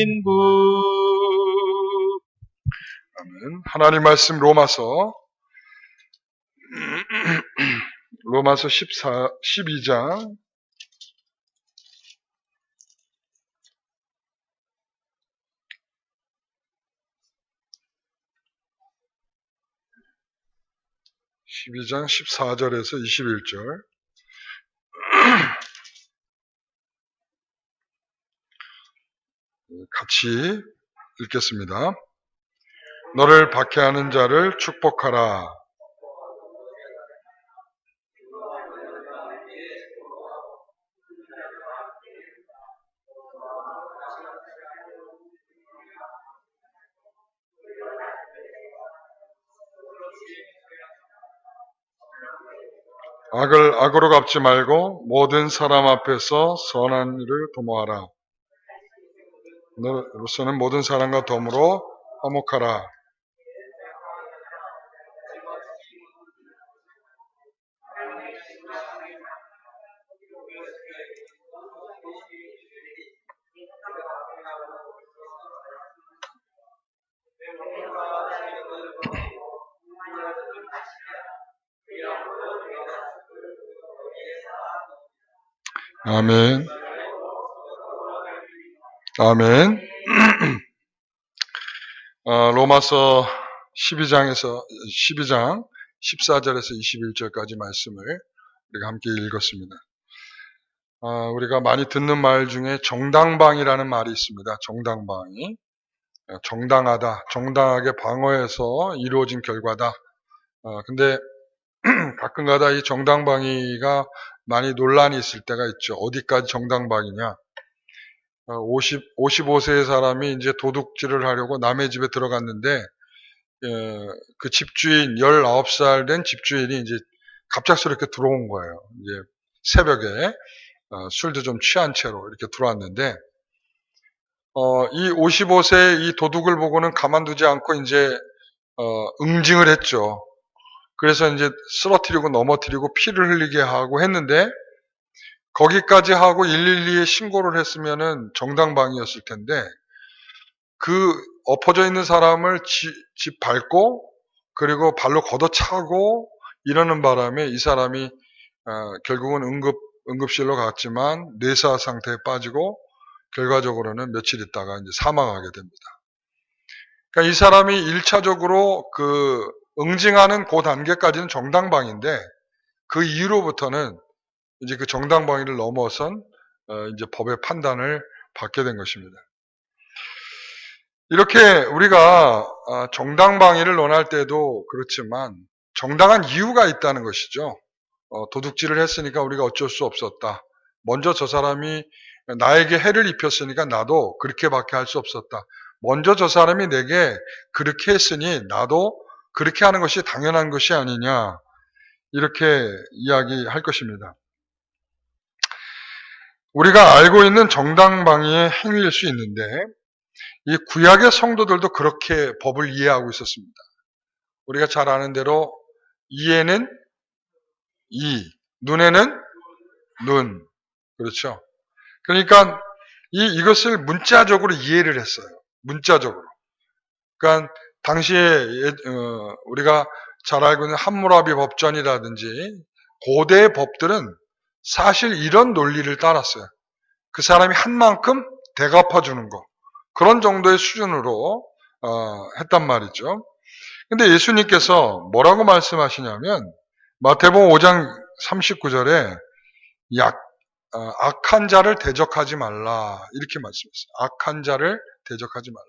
신부. 아멘. 하나님 말씀 로마서 12장 14절에서 21절. 같이 읽겠습니다. 너를 박해하는 자를 축복하라. 악을 악으로 갚지 말고 모든 사람 앞에서 선한 일을 도모하라. 너로서는 모든 사람과 덤으로 화목하라. 아멘. 아멘. 로마서 12장 14절에서 21절까지 말씀을 우리가 함께 읽었습니다. 우리가 많이 듣는 말 중에 정당방위라는 말이 있습니다. 정당방위. 정당하다, 정당하게 방어해서 이루어진 결과다. 근데 가끔가다 이 정당방위가 많이 논란이 있을 때가 있죠. 어디까지 정당방위냐? 55세의 사람이 이제 도둑질을 하려고 남의 집에 들어갔는데, 그 집주인, 19살 된 집주인이 이제 갑작스럽게 들어온 거예요. 이제 새벽에, 술도 좀 취한 채로 이렇게 들어왔는데, 이 55세의 이 도둑을 보고는 가만두지 않고 이제, 응징을 했죠. 그래서 이제 쓰러뜨리고 넘어뜨리고 피를 흘리게 하고 했는데, 거기까지 하고 112에 신고를 했으면은 정당방위였을 텐데, 그 엎어져 있는 사람을 집 밟고, 그리고 발로 걷어차고 이러는 바람에 이 사람이, 결국은 응급실로 갔지만 뇌사 상태에 빠지고, 결과적으로는 며칠 있다가 이제 사망하게 됩니다. 그러니까 이 사람이 1차적으로 그 응징하는 그 단계까지는 정당방위인데, 그 이후로부터는 이제 그 정당방위를 넘어선 이제 법의 판단을 받게 된 것입니다. 이렇게 우리가 정당방위를 논할 때도 그렇지만 정당한 이유가 있다는 것이죠. 도둑질을 했으니까 우리가 어쩔 수 없었다. 먼저 저 사람이 나에게 해를 입혔으니까 나도 그렇게밖에 할 수 없었다. 먼저 저 사람이 내게 그렇게 했으니 나도 그렇게 하는 것이 당연한 것이 아니냐. 이렇게 이야기할 것입니다. 우리가 알고 있는 정당방위의 행위일 수 있는데, 이 구약의 성도들도 그렇게 법을 이해하고 있었습니다. 우리가 잘 아는 대로 이에는 이, 눈에는 눈. 그렇죠? 그러니까 이것을 문자적으로 이해를 했어요. 문자적으로. 그러니까 당시에 우리가 잘 알고 있는 함무라비 법전이라든지 고대의 법들은 사실 이런 논리를 따랐어요. 그 사람이 한 만큼 대갚아주는 거. 그런 정도의 수준으로 했단 말이죠. 근데 예수님께서 뭐라고 말씀하시냐면 마태복음 5장 39절에 악한 자를 대적하지 말라 이렇게 말씀했어요. 악한 자를 대적하지 말라.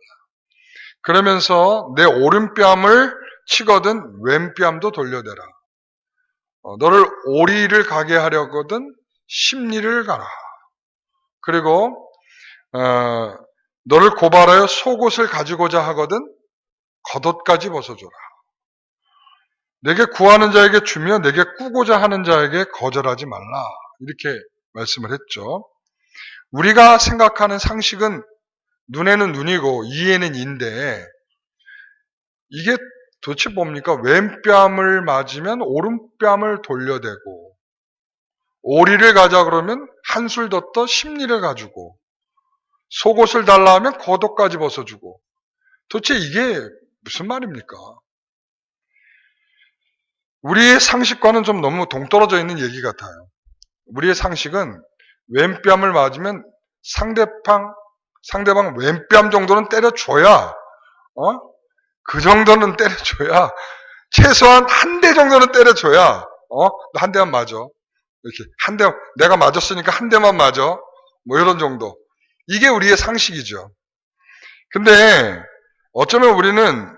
그러면서 내 오른뺨을 치거든 왼뺨도 돌려대라. 너를 오리를 가게 하려거든 십리를 가라. 그리고 너를 고발하여 속옷을 가지고자 하거든 겉옷까지 벗어줘라. 내게 구하는 자에게 주며 내게 꾸고자 하는 자에게 거절하지 말라. 이렇게 말씀을 했죠. 우리가 생각하는 상식은 눈에는 눈이고 이에는 이인데 이게 도대체 뭡니까? 왼뺨을 맞으면 오른뺨을 돌려대고 오리를 가자 그러면 한술 더 떠 십리를 가지고 속옷을 달라 하면 겉옷까지 벗어주고. 도대체 이게 무슨 말입니까? 우리의 상식과는 좀 너무 동떨어져 있는 얘기 같아요. 우리의 상식은 왼뺨을 맞으면 상대방 왼뺨 정도는 때려줘야, 그 정도는 때려줘야, 최소한 한 대 정도는 때려줘야, 너 한 대만 맞아. 이렇게, 내가 맞았으니까 한 대만 맞아. 뭐 이런 정도. 이게 우리의 상식이죠. 근데 어쩌면 우리는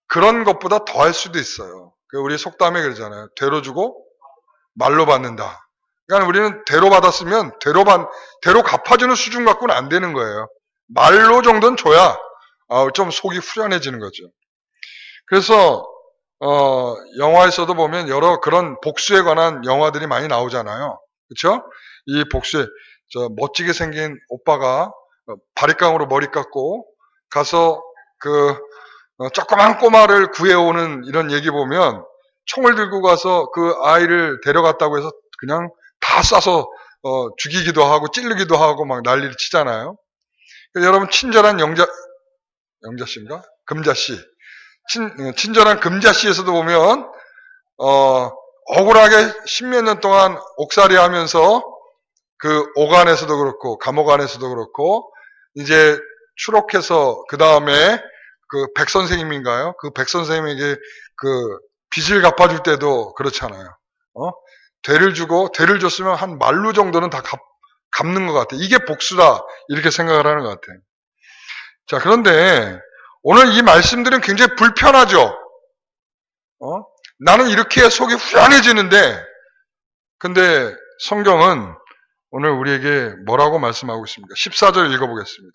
그런 것보다 더 할 수도 있어요. 우리 속담에 그러잖아요. 대로 주고 말로 받는다. 그러니까 우리는 대로 받았으면 대로 갚아주는 수준 갖고는 안 되는 거예요. 말로 정도는 줘야 좀 속이 후련해지는 거죠. 그래서 영화에서도 보면 여러 그런 복수에 관한 영화들이 많이 나오잖아요. 그렇죠? 이 복수에 멋지게 생긴 오빠가 바리깡으로 머리 깎고 가서 조그만 꼬마를 구해오는 이런 얘기 보면 총을 들고 가서 그 아이를 데려갔다고 해서 그냥 다 쏴서 죽이기도 하고 찌르기도 하고 막 난리를 치잖아요. 여러분 친절한 영자씨인가? 금자씨. 친절한 금자씨에서도 보면 억울하게 십몇 년 동안 옥살이 하면서 그 오간에서도 그렇고 감옥 안에서도 그렇고 이제 추록해서 그 다음에 그 백 선생님인가요? 그 백 선생님에게 그 빚을 갚아줄 때도 그렇잖아요. 대를 줬으면 한 말루 정도는 다 갚는 것 같아요. 이게 복수다 이렇게 생각을 하는 것 같아요. 자, 그런데 오늘 이 말씀들은 굉장히 불편하죠. 나는 이렇게 속이 후련해지는데, 근데 성경은 오늘 우리에게 뭐라고 말씀하고 있습니까? 14절 읽어보겠습니다.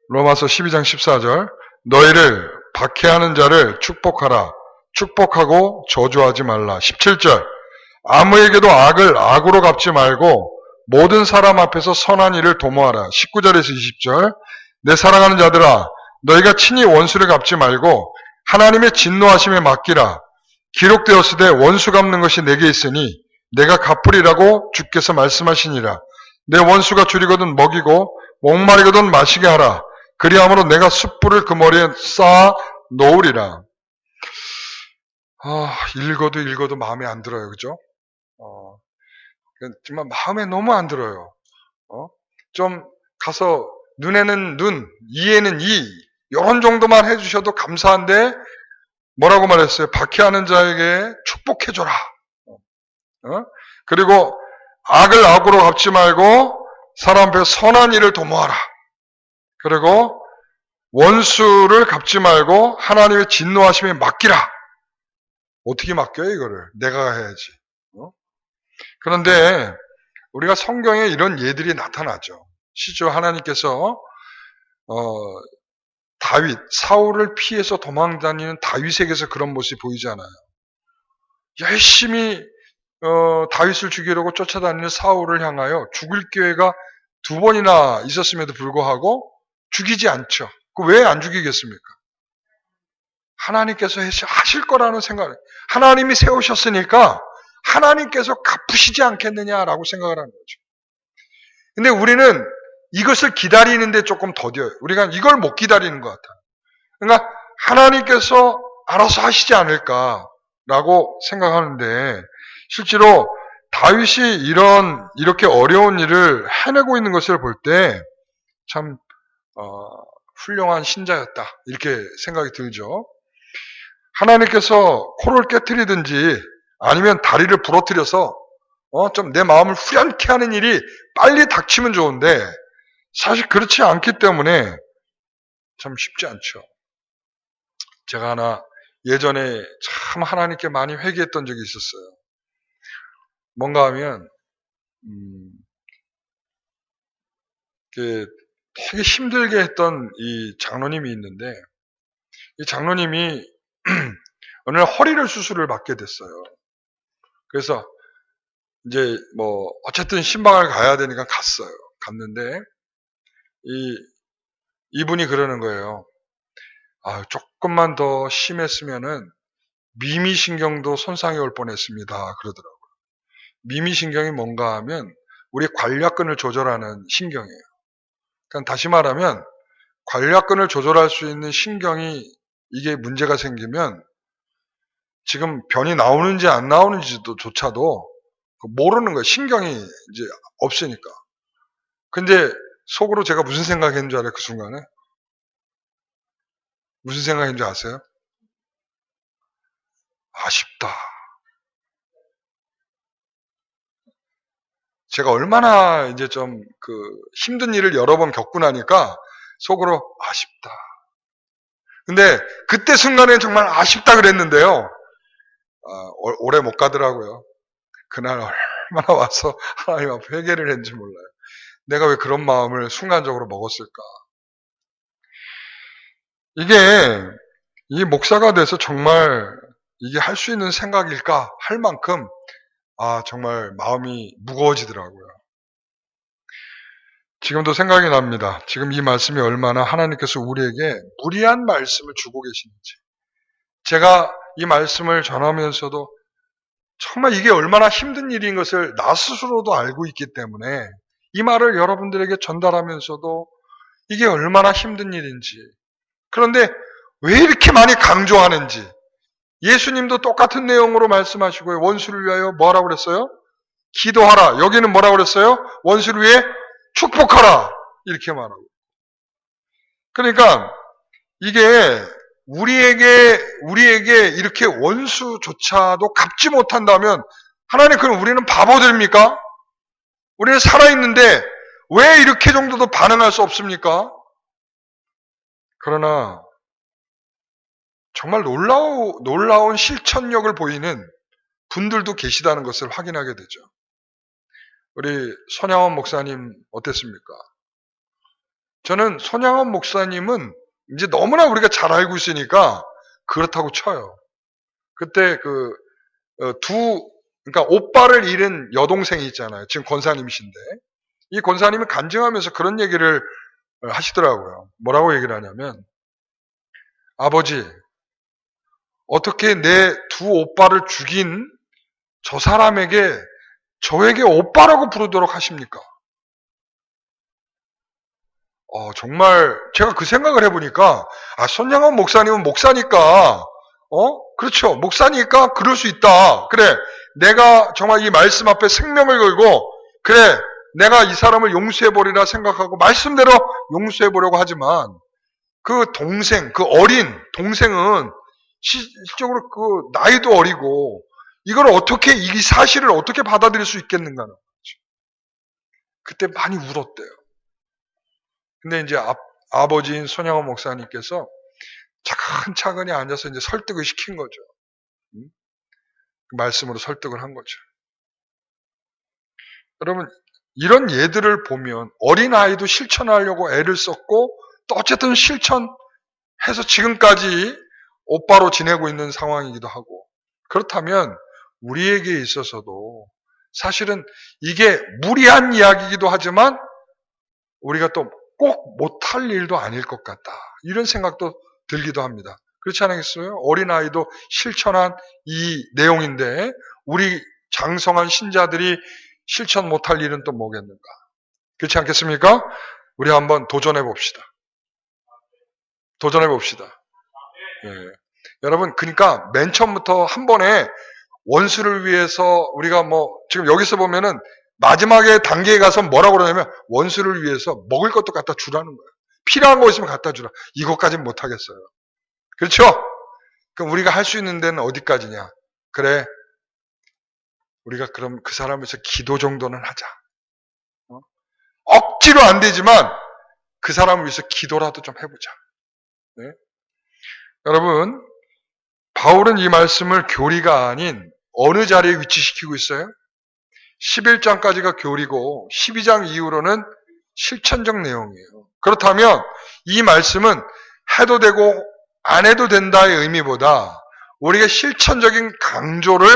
로마서 12장 14절. 너희를 박해하는 자를 축복하라. 축복하고 저주하지 말라. 17절. 아무에게도 악을 악으로 갚지 말고 모든 사람 앞에서 선한 일을 도모하라. 19절에서 20절. 내 사랑하는 자들아, 너희가 친히 원수를 갚지 말고 하나님의 진노하심에 맡기라. 기록되었으되 원수 갚는 것이 내게 있으니 내가 갚으리라고 주께서 말씀하시니라. 내 원수가 줄이거든 먹이고 목마르거든 마시게 하라. 그리함으로 내가 숯불을 그 머리에 쌓아 놓으리라. 읽어도 마음에 안 들어요. 그죠? 정말 마음에 너무 안 들어요. 좀 가서 눈에는 눈, 이에는 이, 이런 정도만 해주셔도 감사한데 뭐라고 말했어요? 박해하는 자에게 축복해줘라. 그리고 악을 악으로 갚지 말고 사람 앞에 선한 일을 도모하라. 그리고 원수를 갚지 말고 하나님의 진노하심에 맡기라. 어떻게 맡겨요 이거를? 내가 해야지. 그런데 우리가 성경에 이런 예들이 나타나죠. 시조 하나님께서 다윗, 사울을 피해서 도망다니는 다윗에게서 그런 모습이 보이잖아요. 열심히 다윗을 죽이려고 쫓아다니는 사울을 향하여 죽일 기회가 2번이나 있었음에도 불구하고 죽이지 않죠. 왜 안 죽이겠습니까? 하나님께서 하실 거라는 생각을, 하나님이 세우셨으니까 하나님께서 갚으시지 않겠느냐라고 생각을 하는 거죠. 근데 우리는 이것을 기다리는데 조금 더뎌요. 우리가 이걸 못 기다리는 것 같아요. 그러니까 하나님께서 알아서 하시지 않을까라고 생각하는데 실제로 다윗이 이렇게 어려운 일을 해내고 있는 것을 볼 때 참 훌륭한 신자였다 이렇게 생각이 들죠. 하나님께서 코를 깨트리든지 아니면 다리를 부러뜨려서 좀 내 마음을 후련케 하는 일이 빨리 닥치면 좋은데 사실 그렇지 않기 때문에 참 쉽지 않죠. 제가 하나 예전에 참 하나님께 많이 회개했던 적이 있었어요. 뭔가 하면 되게 힘들게 했던 이 장로님이 있는데 이 장로님이 어느 날 허리를 수술을 받게 됐어요. 그래서 이제 어쨌든 신방을 가야 되니까 갔어요. 갔는데 이분이 그러는 거예요. 조금만 더 심했으면은 미미신경도 손상이 올 뻔했습니다. 그러더라고요. 미미신경이 뭔가 하면 우리 관략근을 조절하는 신경이에요. 그러니까 다시 말하면 관략근을 조절할 수 있는 신경이 이게 문제가 생기면 지금 변이 나오는지 안 나오는지도 조차도 모르는 거예요. 신경이 이제 없으니까. 근데 속으로 제가 무슨 생각했는 줄 알아요? 그 순간에? 무슨 생각인 줄 아세요? 아쉽다. 제가 얼마나 이제 좀 힘든 일을 여러 번 겪고 나니까 속으로 아쉽다. 근데 그때 순간에 정말 아쉽다 그랬는데요. 오래 못 가더라고요. 그날 얼마나 와서 하나님 앞에 회개를 했는지 몰라요. 내가 왜 그런 마음을 순간적으로 먹었을까? 이 목사가 돼서 정말 이게 할 수 있는 생각일까 할 만큼 정말 마음이 무거워지더라고요. 지금도 생각이 납니다. 지금 이 말씀이 얼마나 하나님께서 우리에게 무리한 말씀을 주고 계시는지. 제가 이 말씀을 전하면서도 정말 이게 얼마나 힘든 일인 것을 나 스스로도 알고 있기 때문에 이 말을 여러분들에게 전달하면서도 이게 얼마나 힘든 일인지. 그런데 왜 이렇게 많이 강조하는지. 예수님도 똑같은 내용으로 말씀하시고요. 원수를 위하여 뭐라고 그랬어요? 기도하라. 여기는 뭐라고 그랬어요? 원수를 위해 축복하라. 이렇게 말하고. 그러니까 이게 우리에게 이렇게 원수조차도 갚지 못한다면 하나님, 그럼 우리는 바보들입니까? 우리는 살아있는데 왜 이렇게 정도도 반응할 수 없습니까? 그러나 정말 놀라운 실천력을 보이는 분들도 계시다는 것을 확인하게 되죠. 우리 손양원 목사님 어땠습니까? 저는 손양원 목사님은 이제 너무나 우리가 잘 알고 있으니까 그렇다고 쳐요. 그때 그러니까 오빠를 잃은 여동생이 있잖아요. 지금 권사님이신데 이 권사님이 간증하면서 그런 얘기를 하시더라고요. 뭐라고 얘기를 하냐면, 아버지, 어떻게 내 두 오빠를 죽인 저 사람에게 저에게 오빠라고 부르도록 하십니까? 정말 제가 그 생각을 해보니까 손양원 목사님은 목사니까 그렇죠. 목사니까 그럴 수 있다. 그래, 내가 정말 이 말씀 앞에 생명을 걸고 그래, 내가 이 사람을 용서해버리라 생각하고 말씀대로 용서해보려고 하지만 그 동생, 그 어린 동생은 실질적으로 그 나이도 어리고 이걸 어떻게, 이 사실을 어떻게 받아들일 수 있겠는가는 거죠. 그때 많이 울었대요. 근데 이제 아버지인 손양원 목사님께서 차근차근히 앉아서 이제 설득을 시킨 거죠. 그 말씀으로 설득을 한 거죠. 여러분, 이런 예들을 보면 어린아이도 실천하려고 애를 썼고 또 어쨌든 실천해서 지금까지 오빠로 지내고 있는 상황이기도 하고, 그렇다면 우리에게 있어서도 사실은 이게 무리한 이야기이기도 하지만 우리가 또 꼭 못할 일도 아닐 것 같다. 이런 생각도 들기도 합니다. 그렇지 않겠어요? 어린아이도 실천한 이 내용인데 우리 장성한 신자들이 실천 못할 일은 또 뭐겠는가? 그렇지 않겠습니까? 우리 한번 도전해 봅시다. 도전해 봅시다. 예. 여러분, 그러니까 맨 처음부터 한 번에 원수를 위해서 우리가 지금 여기서 보면은 마지막에 단계에 가서 뭐라고 그러냐면 원수를 위해서 먹을 것도 갖다 주라는 거예요. 필요한 거 있으면 갖다 주라. 이것까지는 못 하겠어요. 그렇죠? 그럼 우리가 할 수 있는 데는 어디까지냐? 그래, 우리가 그럼 그 사람을 위해서 기도 정도는 하자. 억지로 안 되지만 그 사람을 위해서 기도라도 좀 해보자. 네? 여러분, 바울은 이 말씀을 교리가 아닌 어느 자리에 위치시키고 있어요? 11장까지가 교리고 12장 이후로는 실천적 내용이에요. 그렇다면 이 말씀은 해도 되고 안 해도 된다의 의미보다 우리가 실천적인 강조를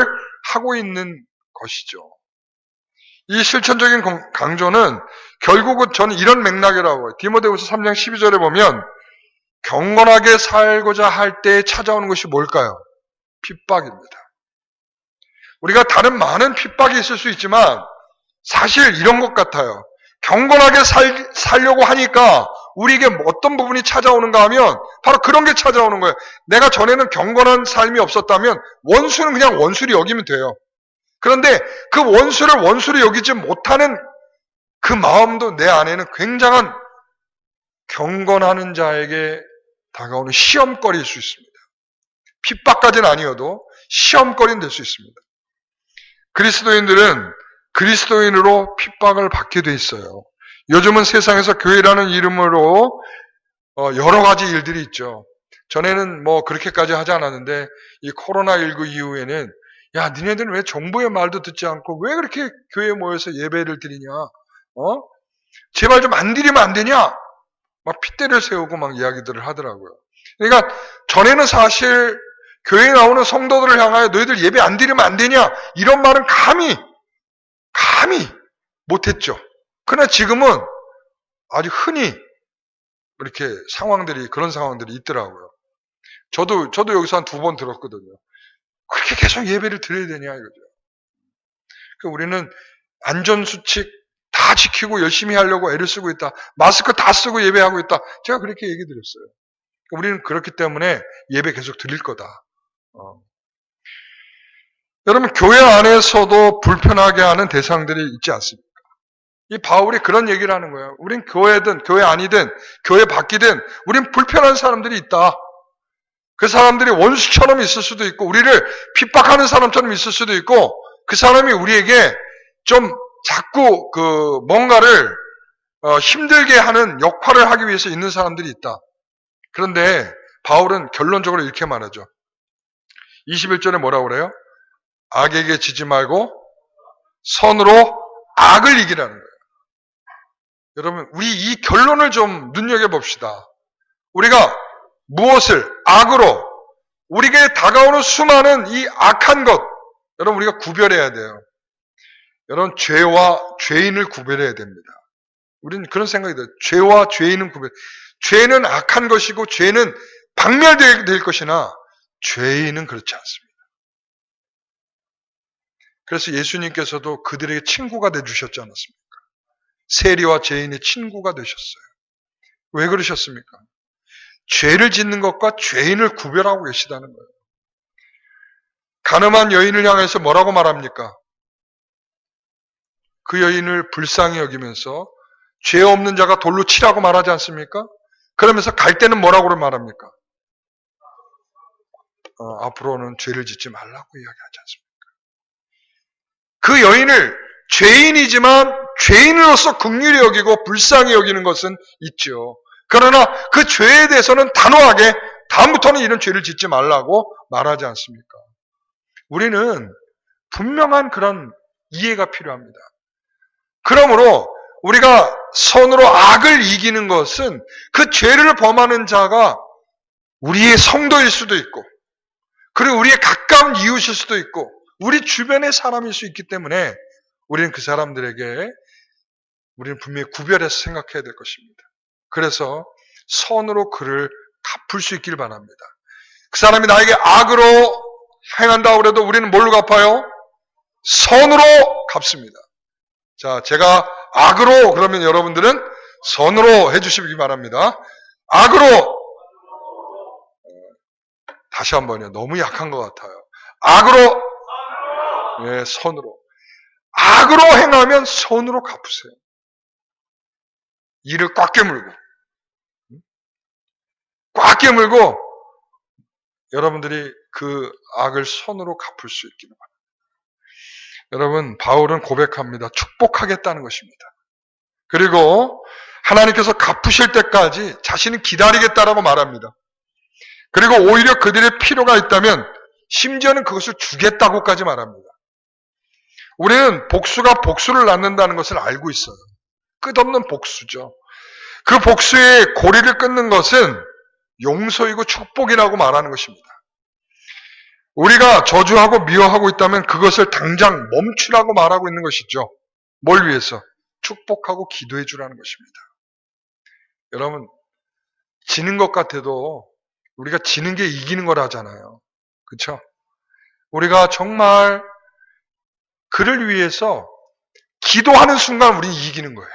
하고 있는 것이죠. 이 실천적인 강조는 결국은 저는 이런 맥락이라고 해요. 디모데후서 3장 12절에 보면 경건하게 살고자 할 때 찾아오는 것이 뭘까요? 핍박입니다. 우리가 다른 많은 핍박이 있을 수 있지만 사실 이런 것 같아요. 경건하게 살려고 하니까 우리에게 어떤 부분이 찾아오는가 하면 바로 그런 게 찾아오는 거예요. 내가 전에는 경건한 삶이 없었다면 원수는 그냥 원수로 여기면 돼요. 그런데 그 원수를 원수로 여기지 못하는 그 마음도 내 안에는 굉장한 경건하는 자에게 다가오는 시험거리일 수 있습니다. 핍박까지는 아니어도 시험거리는 될 수 있습니다. 그리스도인들은 그리스도인으로 핍박을 받게 돼 있어요. 요즘은 세상에서 교회라는 이름으로 여러 가지 일들이 있죠. 전에는 뭐 그렇게까지 하지 않았는데 이 코로나19 이후에는 야, 니네들은 왜 정부의 말도 듣지 않고 왜 그렇게 교회에 모여서 예배를 드리냐? 제발 좀 안 드리면 안 되냐? 막 핏대를 세우고 막 이야기들을 하더라고요. 그러니까 전에는 사실 교회에 나오는 성도들을 향하여 너희들 예배 안 드리면 안 되냐? 이런 말은 감히 못했죠. 그러나 지금은 아주 흔히 이렇게 그런 상황들이 있더라고요. 저도 여기서 한 2번 들었거든요. 그렇게 계속 예배를 드려야 되냐 이거죠. 우리는 안전수칙 다 지키고 열심히 하려고 애를 쓰고 있다. 마스크 다 쓰고 예배하고 있다. 제가 그렇게 얘기 드렸어요. 우리는 그렇기 때문에 예배 계속 드릴 거다. 여러분, 교회 안에서도 불편하게 하는 대상들이 있지 않습니까? 이 바울이 그런 얘기를 하는 거예요. 우린 교회든 교회 아니든 교회 밖이든 우린 불편한 사람들이 있다. 그 사람들이 원수처럼 있을 수도 있고 우리를 핍박하는 사람처럼 있을 수도 있고 그 사람이 우리에게 좀 자꾸 뭔가를 힘들게 하는 역할을 하기 위해서 있는 사람들이 있다. 그런데 바울은 결론적으로 이렇게 말하죠. 21절에 뭐라고 그래요? 악에게 지지 말고 선으로 악을 이기라는 거예요. 여러분, 우리 이 결론을 좀 눈여겨봅시다. 우리가 무엇을 악으로 우리에게 다가오는 수많은 이 악한 것, 여러분 우리가 구별해야 돼요. 여러분 죄와 죄인을 구별해야 됩니다. 우리는 그런 생각이 들어요. 죄와 죄인은 죄는 악한 것이고 죄는 박멸될 것이나 죄인은 그렇지 않습니다. 그래서 예수님께서도 그들에게 친구가 되주셨지 않았습니까? 세리와 죄인의 친구가 되셨어요. 왜 그러셨습니까? 죄를 짓는 것과 죄인을 구별하고 계시다는 거예요. 가늠한 여인을 향해서 뭐라고 말합니까? 그 여인을 불쌍히 여기면서 죄 없는 자가 돌로 치라고 말하지 않습니까? 그러면서 갈 때는 뭐라고 말합니까? 앞으로는 죄를 짓지 말라고 이야기하지 않습니까? 그 여인을 죄인이지만 죄인으로서 긍휼히 여기고 불쌍히 여기는 것은 있죠. 그러나 그 죄에 대해서는 단호하게 다음부터는 이런 죄를 짓지 말라고 말하지 않습니까? 우리는 분명한 그런 이해가 필요합니다. 그러므로 우리가 선으로 악을 이기는 것은 그 죄를 범하는 자가 우리의 성도일 수도 있고 그리고 우리의 가까운 이웃일 수도 있고 우리 주변의 사람일 수 있기 때문에 우리는 그 사람들에게 우리는 분명히 구별해서 생각해야 될 것입니다. 그래서 선으로 그를 갚을 수 있기를 바랍니다. 그 사람이 나에게 악으로 행한다고 그래도 우리는 뭘로 갚아요? 선으로 갚습니다. 자, 제가 악으로 그러면 여러분들은 선으로 해주시기 바랍니다. 악으로 다시 한번요. 너무 약한 것 같아요. 악으로 예, 선으로 악으로 행하면 선으로 갚으세요. 이를 꽉 깨물고 여러분들이 그 악을 선으로 갚을 수 있기를 바랍니다. 여러분, 바울은 고백합니다. 축복하겠다는 것입니다. 그리고 하나님께서 갚으실 때까지 자신은 기다리겠다라고 말합니다. 그리고 오히려 그들의 필요가 있다면 심지어는 그것을 주겠다고까지 말합니다. 우리는 복수가 복수를 낳는다는 것을 알고 있어요. 끝없는 복수죠. 그 복수의 고리를 끊는 것은 용서이고 축복이라고 말하는 것입니다. 우리가 저주하고 미워하고 있다면 그것을 당장 멈추라고 말하고 있는 것이죠. 뭘 위해서? 축복하고 기도해 주라는 것입니다. 여러분, 지는 것 같아도 우리가 지는 게 이기는 거라잖아요. 그렇죠? 우리가 정말 그를 위해서 기도하는 순간 우리는 이기는 거예요.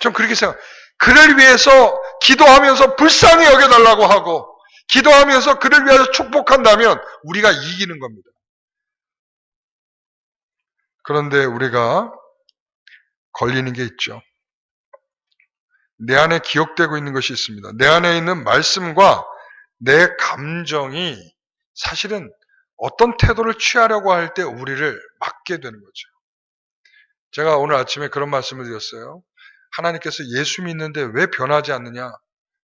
좀 그렇게 생각. 그를 위해서 기도하면서 불쌍히 여겨달라고 하고 기도하면서 그를 위해서 축복한다면 우리가 이기는 겁니다. 그런데 우리가 걸리는 게 있죠. 내 안에 기억되고 있는 것이 있습니다. 내 안에 있는 말씀과 내 감정이 사실은 어떤 태도를 취하려고 할 때 우리를 막게 되는 거죠. 제가 오늘 아침에 그런 말씀을 드렸어요. 하나님께서 예수 믿는데 왜 변하지 않느냐.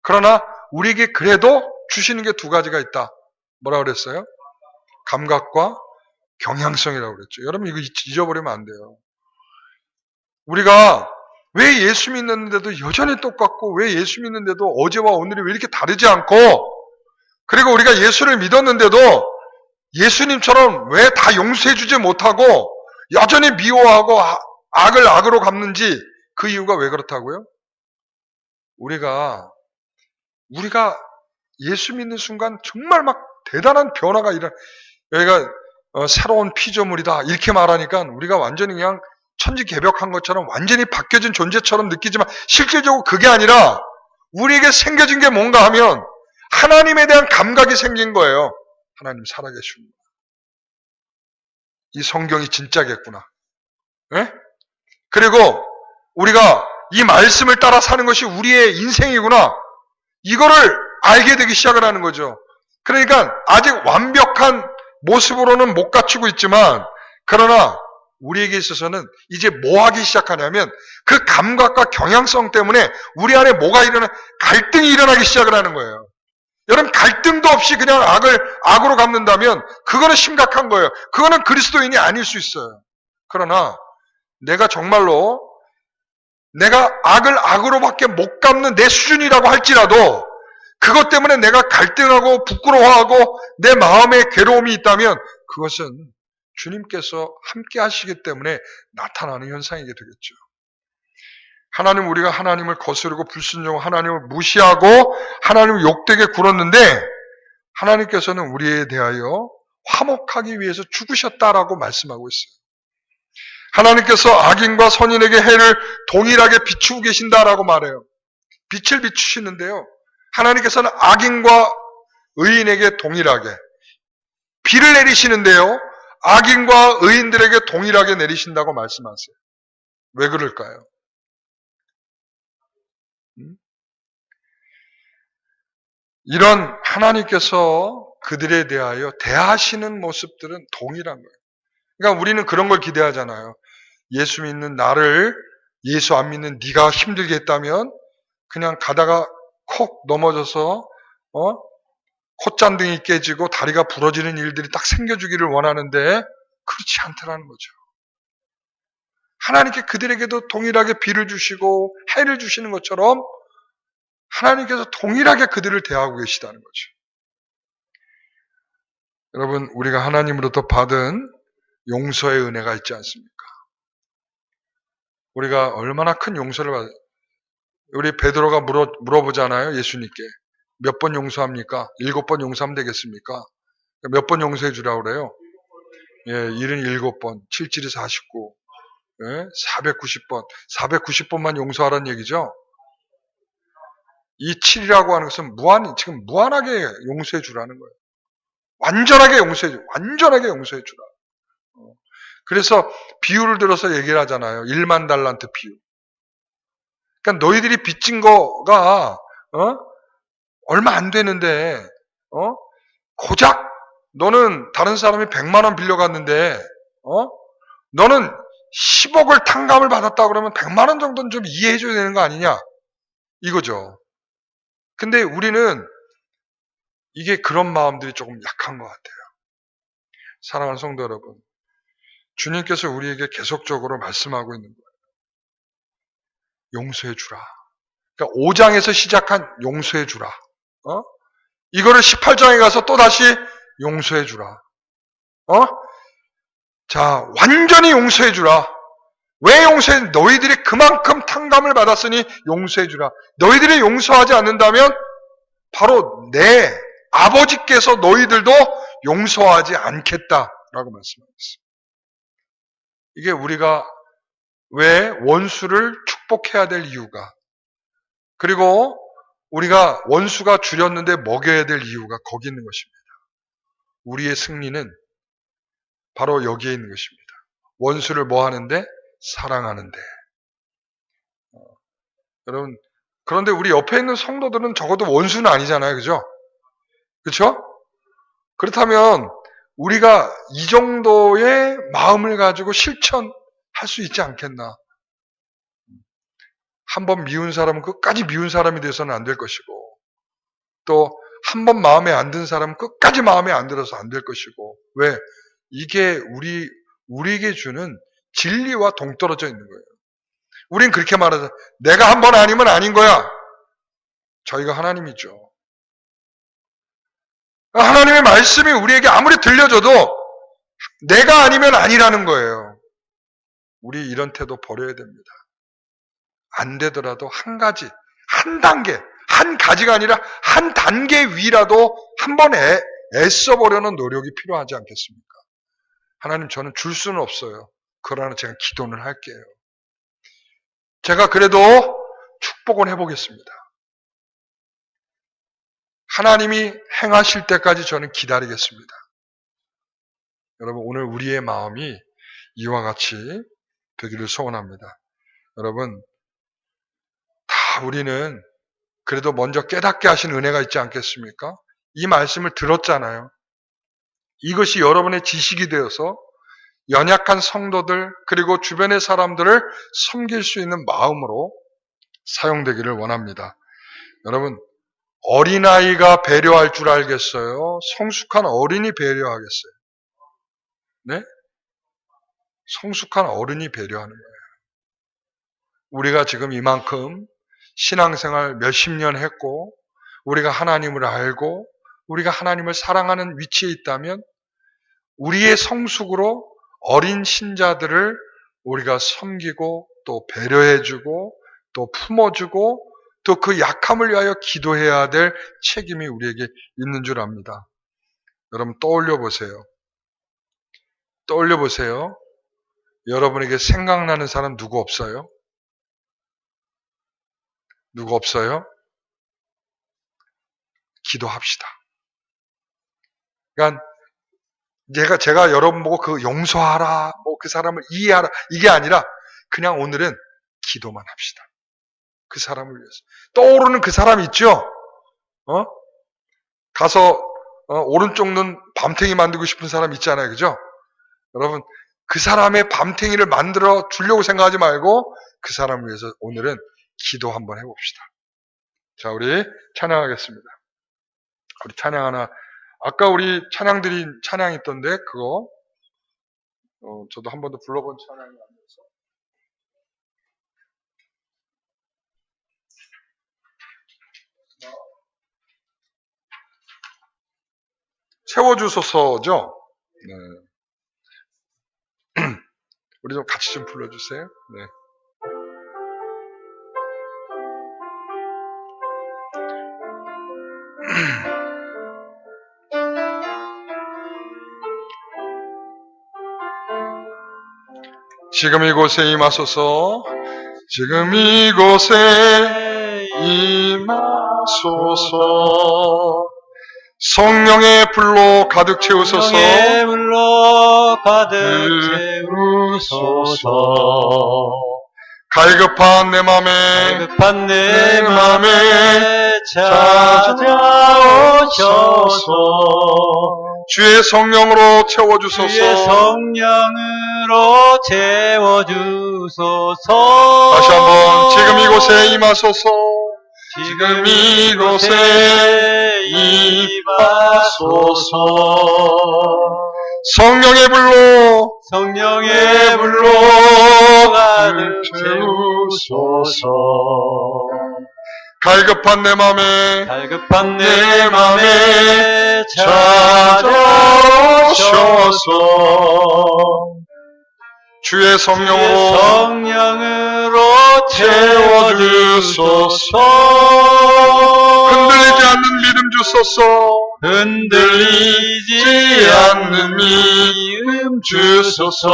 그러나 우리에게 그래도 주시는 게 두 가지가 있다. 뭐라고 그랬어요? 감각과 경향성이라고 그랬죠. 여러분 이거 잊어버리면 안 돼요. 우리가 왜 예수 믿는데도 여전히 똑같고 왜 예수 믿는데도 어제와 오늘이 왜 이렇게 다르지 않고 그리고 우리가 예수를 믿었는데도 예수님처럼 왜 다 용서해주지 못하고 여전히 미워하고 악을 악으로 갚는지 그 이유가 왜 그렇다고요? 우리가 예수 믿는 순간 정말 막 대단한 변화가 여기가 새로운 피조물이다 이렇게 말하니까 우리가 완전히 그냥 천지개벽한 것처럼 완전히 바뀌어진 존재처럼 느끼지만 실질적으로 그게 아니라 우리에게 생겨진 게 뭔가 하면 하나님에 대한 감각이 생긴 거예요. 하나님 살아계십니다. 이 성경이 진짜겠구나. 네? 그리고 우리가 이 말씀을 따라 사는 것이 우리의 인생이구나. 이거를 알게 되기 시작을 하는 거죠. 그러니까 아직 완벽한 모습으로는 못 갖추고 있지만 그러나 우리에게 있어서는 이제 뭐 하기 시작하냐면 그 감각과 경향성 때문에 우리 안에 뭐가 갈등이 일어나기 시작을 하는 거예요. 여러분 갈등도 없이 그냥 악으로 갚는다면 그거는 심각한 거예요. 그거는 그리스도인이 아닐 수 있어요. 그러나 내가 정말로 내가 악을 악으로밖에 못 갚는 내 수준이라고 할지라도 그것 때문에 내가 갈등하고 부끄러워하고 내 마음에 괴로움이 있다면 그것은 주님께서 함께 하시기 때문에 나타나는 현상이게 되겠죠. 우리가 하나님을 거스르고 불순종하고 하나님을 무시하고 하나님을 욕되게 굴었는데 하나님께서는 우리에 대하여 화목하기 위해서 죽으셨다라고 말씀하고 있어요. 하나님께서 악인과 선인에게 해를 동일하게 비추고 계신다라고 말해요. 빛을 비추시는데요. 하나님께서는 악인과 의인에게 동일하게 비를 내리시는데요. 악인과 의인들에게 동일하게 내리신다고 말씀하세요. 왜 그럴까요? 이런 하나님께서 그들에 대하여 대하시는 모습들은 동일한 거예요. 그러니까 우리는 그런 걸 기대하잖아요. 예수 믿는 나를 예수 안 믿는 네가 힘들게 했다면 그냥 가다가 콕 넘어져서 콧잔등이 깨지고 다리가 부러지는 일들이 딱 생겨주기를 원하는데 그렇지 않다라는 거죠. 하나님께 그들에게도 동일하게 비를 주시고 해를 주시는 것처럼 하나님께서 동일하게 그들을 대하고 계시다는 거죠. 여러분 우리가 하나님으로부터 받은 용서의 은혜가 있지 않습니까? 우리가 얼마나 큰 용서를 받아요. 우리 베드로가 물어보잖아요. 예수님께. 몇 번 용서합니까? 7번 용서하면 되겠습니까? 몇 번 용서해 주라고 그래요? 77번, 7, 49, 490번. 490번만 용서하라는 얘기죠? 이 7이라고 하는 것은 지금 무한하게 용서해 주라는 거예요. 완전하게 용서해 주라. 그래서 비유를 들어서 얘기를 하잖아요. 1만 달란트 비유. 그러니까 너희들이 빚진 거가 얼마 안 되는데 고작 너는 다른 사람이 100만 원 빌려갔는데 너는 10억을 탕감을 받았다 그러면 100만 원 정도는 좀 이해해 줘야 되는 거 아니냐 이거죠. 근데 우리는 이게 그런 마음들이 조금 약한 것 같아요. 사랑하는 성도 여러분, 주님께서 우리에게 계속적으로 말씀하고 있는 거예요. 용서해 주라. 그러니까 5장에서 시작한 용서해 주라. 이거를 18장에 가서 또 다시 용서해 주라. 자, 완전히 용서해 주라. 왜 용서해? 너희들이 그만큼 탕감을 받았으니 용서해 주라. 너희들이 용서하지 않는다면 바로 내 아버지께서 너희들도 용서하지 않겠다라고 말씀하셨어요. 이게 우리가 왜 원수를 축복해야 될 이유가, 그리고 우리가 원수가 줄였는데 먹여야 될 이유가 거기 있는 것입니다. 우리의 승리는 바로 여기에 있는 것입니다. 원수를 뭐 하는데? 사랑하는데. 여러분, 그런데 우리 옆에 있는 성도들은 적어도 원수는 아니잖아요. 그죠? 그렇죠? 그렇다면 우리가 이 정도의 마음을 가지고 실천할 수 있지 않겠나? 한 번 미운 사람은 끝까지 미운 사람이 돼서는 안 될 것이고, 또 한 번 마음에 안 든 사람은 끝까지 마음에 안 들어서 안 될 것이고, 왜? 이게 우리에게 주는 진리와 동떨어져 있는 거예요. 우린 그렇게 말하자. 내가 한 번 아니면 아닌 거야. 저희가 하나님이죠. 하나님의 말씀이 우리에게 아무리 들려줘도 내가 아니면 아니라는 거예요. 우리 이런 태도 버려야 됩니다. 안 되더라도 한 가지, 한 단계, 한 가지가 아니라 한 단계 위라도 한 번에 애써보려는 노력이 필요하지 않겠습니까? 하나님, 저는 줄 수는 없어요. 그러나 제가 기도는 할게요. 제가 그래도 축복은 해보겠습니다. 하나님이 행하실 때까지 저는 기다리겠습니다. 여러분, 오늘 우리의 마음이 이와 같이 되기를 소원합니다. 여러분, 다 우리는 그래도 먼저 깨닫게 하신 은혜가 있지 않겠습니까? 이 말씀을 들었잖아요. 이것이 여러분의 지식이 되어서 연약한 성도들 그리고 주변의 사람들을 섬길 수 있는 마음으로 사용되기를 원합니다. 여러분, 어린아이가 배려할 줄 알겠어요? 성숙한 어른이 배려하겠어요? 네? 성숙한 어른이 배려하는 거예요. 우리가 지금 이만큼 신앙생활 몇십 년 했고, 우리가 하나님을 알고, 우리가 하나님을 사랑하는 위치에 있다면, 우리의 성숙으로 어린 신자들을 우리가 섬기고, 또 배려해주고, 또 품어주고, 또 그 약함을 위하여 기도해야 될 책임이 우리에게 있는 줄 압니다. 여러분, 떠올려 보세요. 떠올려 보세요. 여러분에게 생각나는 사람 누구 없어요? 누구 없어요? 기도합시다. 그러니까 제가 여러분 보고 그 용서하라, 뭐 그 사람을 이해하라, 이게 아니라 그냥 오늘은 기도만 합시다. 그 사람을 위해서. 떠오르는 그 사람 있죠? 가서 오른쪽 눈 밤탱이 만들고 싶은 사람 있잖아요. 그죠? 여러분, 그 사람의 밤탱이를 만들어 주려고 생각하지 말고 그 사람을 위해서 오늘은 기도 한번 해봅시다. 자, 우리 찬양하겠습니다. 우리 찬양 하나, 아까 우리 찬양 있던데 그거 저도 한 번도 불러본 찬양이 아니어서 채워주소서죠? 네. 우리 좀 같이 좀 불러주세요. 네. 지금 이곳에 임하소서. 지금 이곳에 임하소서. 성령의 불로 가득 채우소서. 성령의 불로 가득 채우소서. 갈급한 내 맘에 찾아오셔서 주의 성령으로 채워주소서. 주의 성령으로 채워주소서. 다시 한번 지금 이곳에 임하소서. 지금 이곳에 임하소서. 성령의 불로 가득 채우소서. 갈급한 내 맘에 찾아오셔서 주의 성령으로 채워주소서. 흔들리지 않는 믿음 주소서. 흔들리지 않는 믿음 주소서.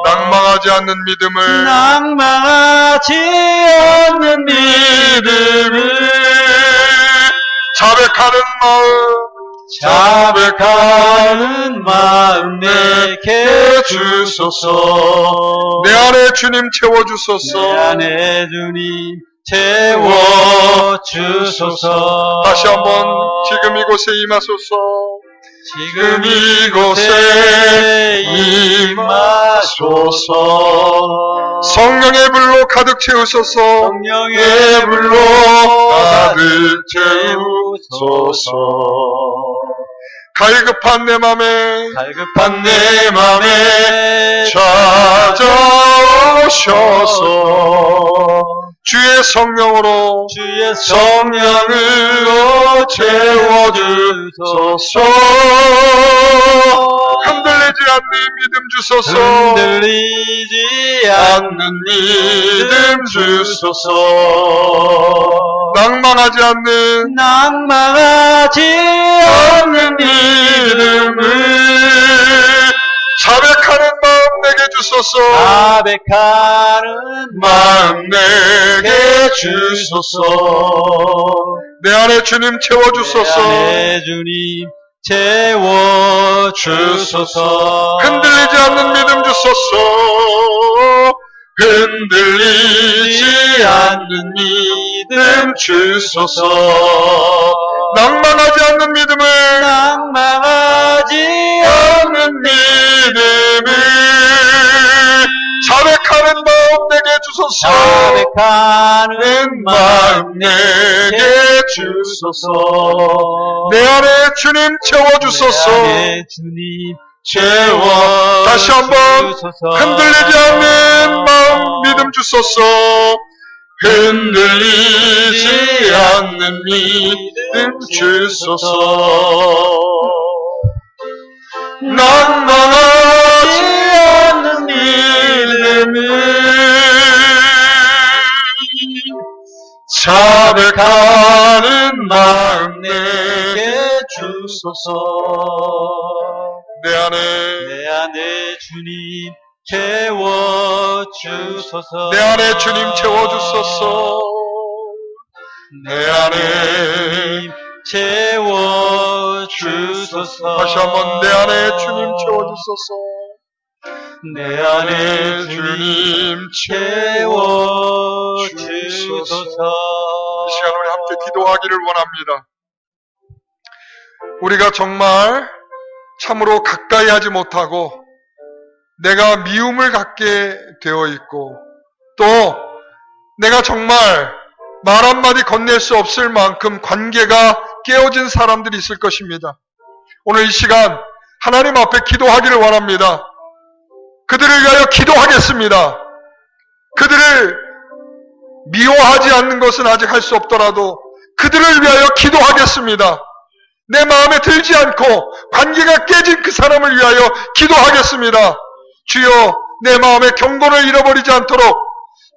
낭망하지 않는 믿음을 낭망하지 않는 믿음을 자백하는 마음 자백하는 마음 내게 주소서. 내 안에 주님 채워주소서. 내 안에 주님 채워주소서. 다시 한번 지금 이곳에 임하소서. 지금 이곳에 임하소서. 성령의 불로 가득 채우소서. 성령의 불로 가득 채우소서. 갈급한 내 맘에 갈급한 내 맘에 찾아오셔서 주의 성령으로 주의 성령으로 채워주소서. 흔들리지 않는 믿음 주소서. 흔들리지 않는 믿음 주소서. 낭망하지 않는 않는 믿음을 자백하는 마음 내게 주소서. 자백하는 마음 내게 주소서. 내 안에 주님 채워주소서. 내 안에 주님 채워주소서. 흔들리지 않는 믿음 주소서. 흔들리지 않는 믿음 주소서. 낭만하지 않는 믿음을 낭망하지 않는 믿음을 자백하는 마음 내게 주소서. 자백하는 마음 내게 주소서. 내 안에 주님 채워주소서. 내 안에 주님 다시 한번 흔들리지 않는 마음 믿음 주소서. 흔들리지 않는 믿음 주소서. 낭망하지 않는 믿음을 자백하는 마음 내게 주소서. 내 안에 주님 채워주소서. 내 안에 주님 채워주소서. 내 안에 채워주소서. 다시 한번 내 안에 주님 채워주소서. 내 안에 주님 채워주소서. 이 시간 우리 함께 기도하기를 원합니다. 우리가 정말 참으로 가까이 하지 못하고 내가 미움을 갖게 되어 있고 또 내가 정말 말 한마디 건넬 수 없을 만큼 관계가 깨어진 사람들이 있을 것입니다. 오늘 이 시간 하나님 앞에 기도하기를 원합니다. 그들을 위하여 기도하겠습니다. 그들을 미워하지 않는 것은 아직 할 수 없더라도 그들을 위하여 기도하겠습니다. 내 마음에 들지 않고 관계가 깨진 그 사람을 위하여 기도하겠습니다. 주여, 내 마음의 경건을 잃어버리지 않도록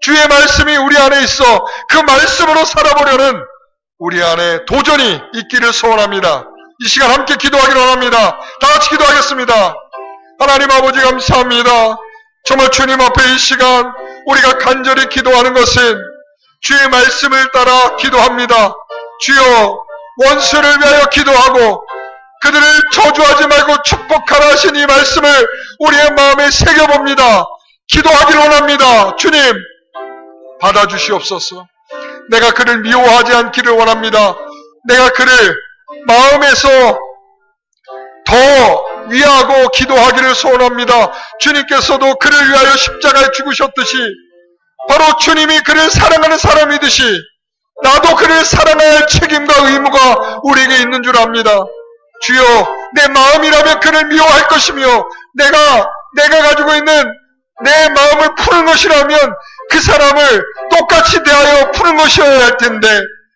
주의 말씀이 우리 안에 있어 그 말씀으로 살아보려는 우리 안에 도전이 있기를 소원합니다. 이 시간 함께 기도하기를 원합니다. 다 같이 기도하겠습니다. 하나님 아버지 감사합니다. 정말 주님 앞에 이 시간 우리가 간절히 기도하는 것은 주의 말씀을 따라 기도합니다. 주여, 원수를 위하여 기도하고 그들을 저주하지 말고 축복하라 하신 이 말씀을 우리의 마음에 새겨봅니다. 기도하기를 원합니다. 주님, 받아주시옵소서. 내가 그를 미워하지 않기를 원합니다. 내가 그를 마음에서 더 위하고 기도하기를 소원합니다. 주님께서도 그를 위하여 십자가에 죽으셨듯이 바로 주님이 그를 사랑하는 사람이듯이 나도 그를 사랑해야 할 책임과 의무가 우리에게 있는 줄 압니다. 주여, 내 마음이라면 그를 미워할 것이며 내가 가지고 있는 내 마음을 푸는 것이라면 그 사람을 똑같이 대하여 푸는 것이어야 할 텐데,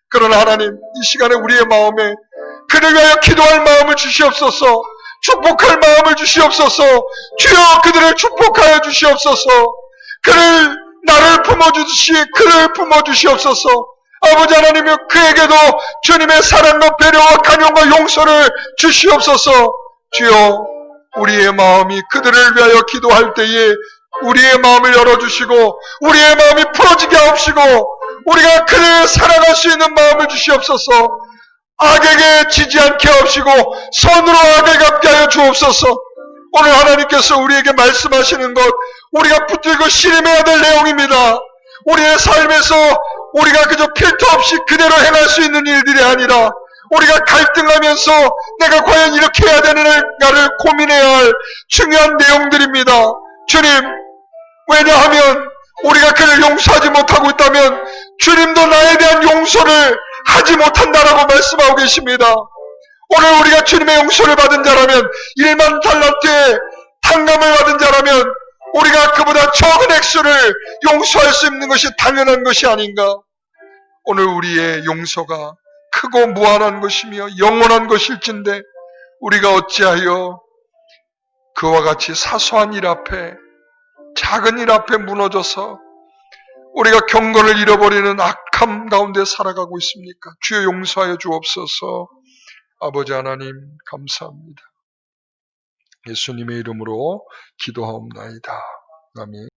그러나 하나님, 이 시간에 우리의 마음에 그를 위하여 기도할 마음을 주시옵소서. 축복할 마음을 주시옵소서. 주여, 그들을 축복하여 주시옵소서. 나를 품어주듯이 그를 품어주시옵소서. 아버지 하나님이여, 그에게도 주님의 사랑과 배려와 간용과 용서를 주시옵소서. 주여, 우리의 마음이 그들을 위하여 기도할 때에 우리의 마음을 열어주시고 우리의 마음이 풀어지게 하옵시고 우리가 그를 사랑할 수 있는 마음을 주시옵소서. 악에게 지지 않게 하옵시고 선으로 악을 갚게 하여 주옵소서. 오늘 하나님께서 우리에게 말씀하시는 것, 우리가 붙들고 씨름해야 될 내용입니다. 우리의 삶에서 우리가 그저 필터 없이 그대로 행할 수 있는 일들이 아니라 우리가 갈등하면서 내가 과연 이렇게 해야 되는가를 고민해야 할 중요한 내용들입니다. 주님, 왜냐하면 우리가 그를 용서하지 못하고 있다면 주님도 나에 대한 용서를 하지 못한다라고 말씀하고 계십니다. 오늘 우리가 주님의 용서를 받은 자라면 1만 달란트의 탕감을 받은 자라면 우리가 그보다 적은 액수를 용서할 수 있는 것이 당연한 것이 아닌가. 오늘 우리의 용서가 크고 무한한 것이며 영원한 것일진데 우리가 어찌하여 그와 같이 사소한 일 앞에 작은 일 앞에 무너져서 우리가 경건을 잃어버리는 악함 가운데 살아가고 있습니까? 주여 용서하여 주옵소서. 아버지 하나님 감사합니다. 예수님의 이름으로 기도하옵나이다. 아멘.